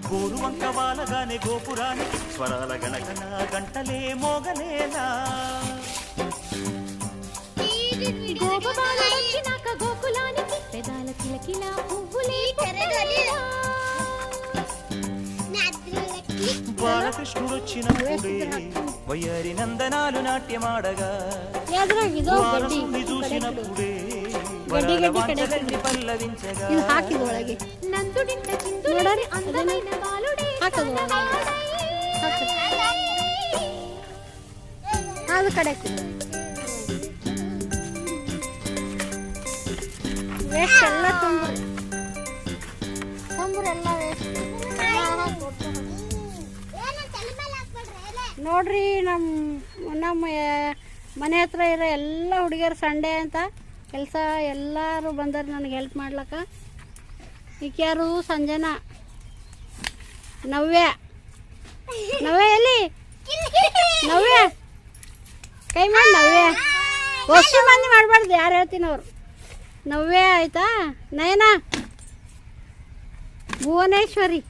గోరువంక వాలగానే గోపురానికి స్వరాల గణగణ గంటలే మోగలేలా గోపబాలుడొచ్చినాక గోకులానికి పెదాల కిలకిల పువ్వులే కరగలిలా బాలకృష్ణుడొచ్చినప్పుడే వయ్యారి నందనాలు నాట్యమాడగా వారసుని చూసినప్పుడే వరాలవాంఛలన్నీ పల్లవించగా నందుడింట చిందులేసి అందమైన బాలుడే ಅದು ಕಡೆಗೆ ವೇಸ್ಟ್ ಎಲ್ಲ ತುಂಬರೆಲ್ಲ ವೇಸ್ಟ್ ನೋಡ್ರಿ ನಮ್ಮ ಮನೆ ಹತ್ರ ಇರೋ ಎಲ್ಲ ಹುಡುಗಿಯರು ಸಂಡೇ ಅಂತ ಕೆಲಸ ಎಲ್ಲರೂ ಬಂದರು ನನಗೆ ಹೆಲ್ಪ್ ಮಾಡ್ಲಕ್ಕ ಈಕ್ಯಾರು ಸಂಜನಾ ನವ್ಯ ಎಲ್ಲಿ ನವ್ಯ ಕೈ ಮಾಡಿ ನವ್ಯ ಹೊಸ ಮಂದಿ ಮಾಡಬಾರ್ದು ಯಾರು ಹೇಳ್ತೀನಿ ಅವರು ನವ್ಯ ಆಯ್ತಾ ನಯನಾ ಭುವನೇಶ್ವರಿ